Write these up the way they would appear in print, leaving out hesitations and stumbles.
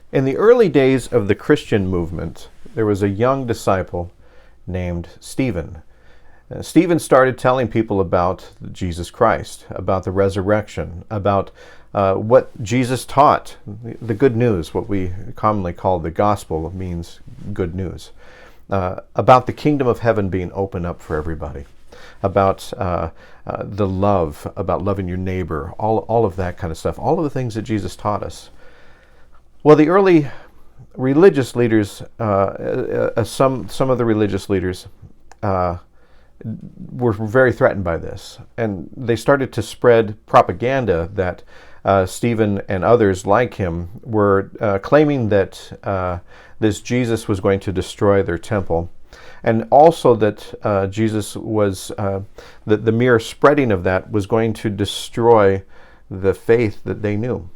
In the early days of the Christian movement, there was a young disciple named Stephen. Stephen started telling people about Jesus Christ, about the resurrection, about what Jesus taught, the good news, what we commonly call the gospel means good news, about the kingdom of heaven being open up for everybody, about the love, about loving your neighbor, all of that kind of stuff, all of the things that Jesus taught us. Well, the early religious leaders, some of the religious leaders were very threatened by this, and they started to spread propaganda that Stephen and others like him were claiming that this Jesus was going to destroy their temple, and also that Jesus was, the mere spreading of that was going to destroy the faith that they knew,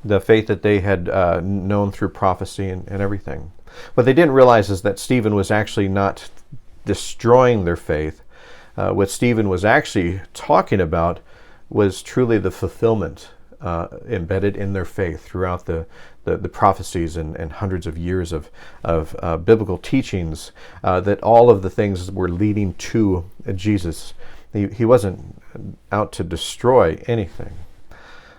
the faith that they had known through prophecy and everything. What they didn't realize is that Stephen was actually not destroying their faith. What Stephen was actually talking about was truly the fulfillment embedded in their faith throughout the prophecies and hundreds of years of biblical teachings, that all of the things were leading to Jesus. He wasn't out to destroy anything.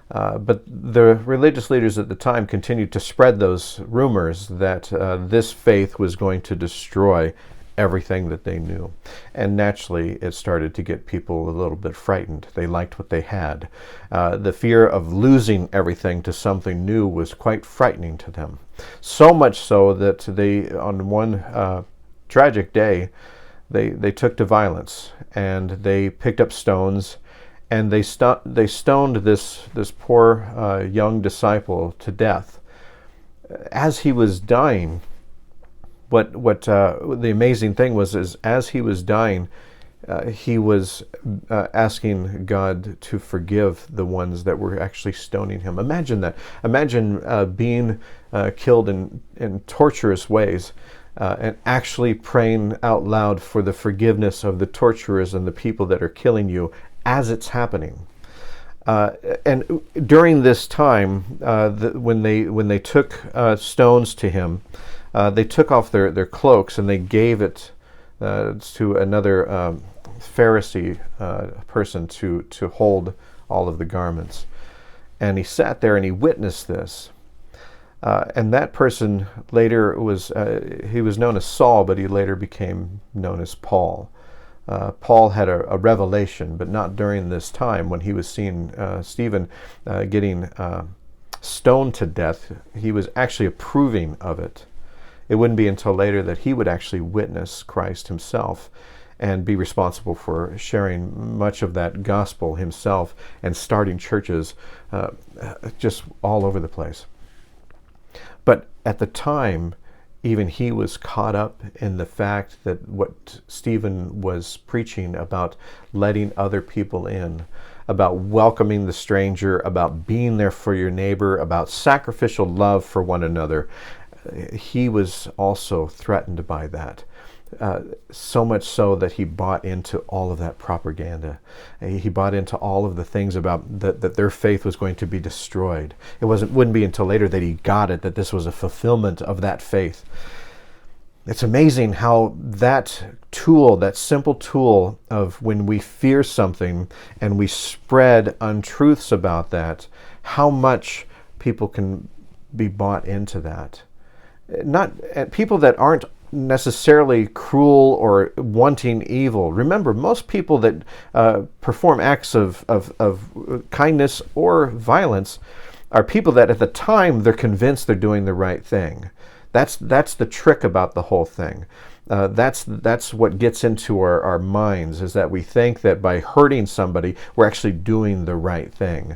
But the religious leaders at the time continued to spread those rumors that this faith was going to destroy everything that they knew. And naturally, it started to get people a little bit frightened. They liked what they had. The fear of losing everything to something new was quite frightening to them. So much so that they, on one tragic day, they took to violence, and they picked up stones, and they stoned this poor young disciple to death. As he was dying, what the amazing thing was is as he was dying, he was asking God to forgive the ones that were actually stoning him. Imagine that. Imagine being killed in torturous ways, and actually praying out loud for the forgiveness of the torturers and the people that are killing you as it's happening. And during this time, when they took stones to him, they took off their cloaks and they gave it to another Pharisee person to hold all of the garments. And he sat there and he witnessed this. And that person later he was known as Saul, but he later became known as Paul. Paul had a revelation, but not during this time when he was seeing Stephen getting stoned to death. He was actually approving of it. It wouldn't be until later that he would actually witness Christ himself and be responsible for sharing much of that gospel himself and starting churches just all over the place. But at the time, even he was caught up in the fact that what Stephen was preaching about letting other people in, about welcoming the stranger, about being there for your neighbor, about sacrificial love for one another, he was also threatened by that. So much so that he bought into all of that propaganda. He bought into all of the things about that their faith was going to be destroyed. It wouldn't be until later that he got it, that this was a fulfillment of that faith. It's amazing how that tool, that simple tool of when we fear something and we spread untruths about that, how much people can be bought into that. Not people that aren't necessarily cruel or wanting evil. Remember, most people that perform acts of kindness or violence are people that at the time they're convinced they're doing the right thing. That's the trick about the whole thing. That's what gets into our minds, is that we think that by hurting somebody, we're actually doing the right thing.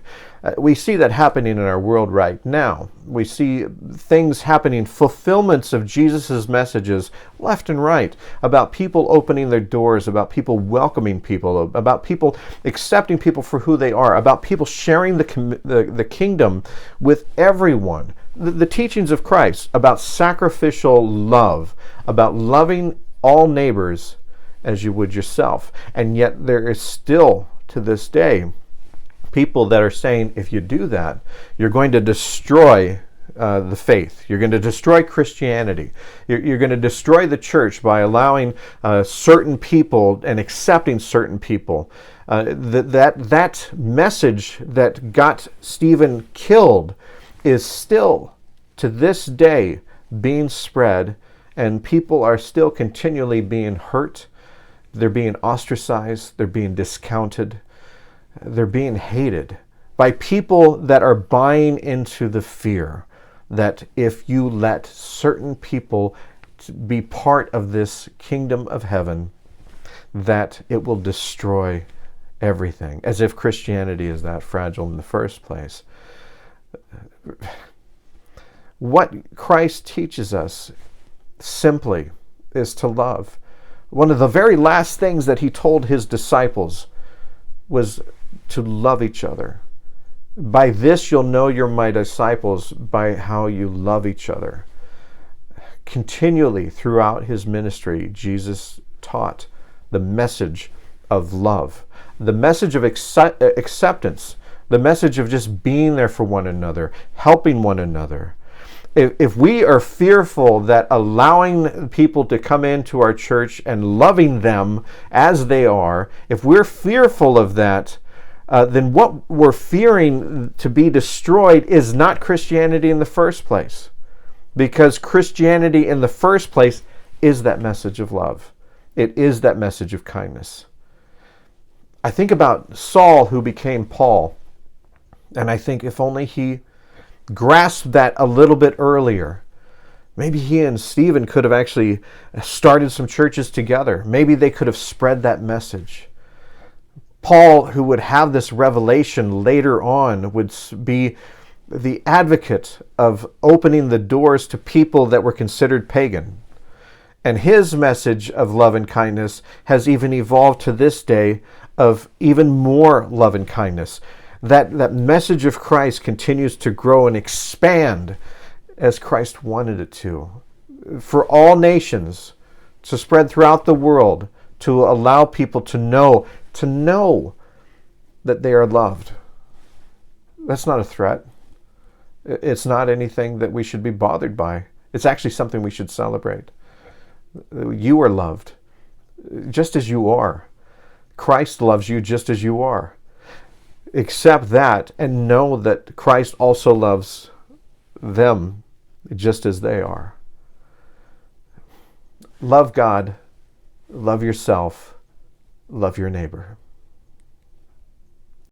We see that happening in our world right now. We see things happening, fulfillments of Jesus' messages left and right, about people opening their doors, about people welcoming people, about people accepting people for who they are, about people sharing the kingdom with everyone. The teachings of Christ about sacrificial love, about loving all neighbors as you would yourself. And yet there is still, to this day, people that are saying, if you do that, you're going to destroy the faith. You're going to destroy Christianity. You're going to destroy the church by allowing certain people and accepting certain people. That message that got Stephen killed is still, to this day, being spread, and people are still continually being hurt. They're being ostracized. They're being discounted. They're being hated by people that are buying into the fear that if you let certain people be part of this kingdom of heaven, that it will destroy everything, as if Christianity is that fragile in the first place. What Christ teaches us simply is to love. One of the very last things that he told his disciples was to love each other. By this you'll know you're my disciples, by how you love each other. Continually throughout his ministry, Jesus taught the message of love, the message of acceptance, the message of just being there for one another, helping one another. If we are fearful that allowing people to come into our church and loving them as they are, if we're fearful of that, then what we're fearing to be destroyed is not Christianity in the first place. Because Christianity in the first place is that message of love. It is that message of kindness. I think about Saul, who became Paul, and I think if only he grasped that a little bit earlier, maybe he and Stephen could have actually started some churches together. Maybe they could have spread that message. Paul, who would have this revelation later on, would be the advocate of opening the doors to people that were considered pagan. And his message of love and kindness has even evolved to this day of even more love and kindness. That message of Christ continues to grow and expand as Christ wanted it to. For all nations, to spread throughout the world, to allow people to know that they are loved. That's not a threat. It's not anything that we should be bothered by. It's actually something we should celebrate. You are loved just as you are. Christ loves you just as you are. Accept that and know that Christ also loves them just as they are. Love God, love yourself, love your neighbor.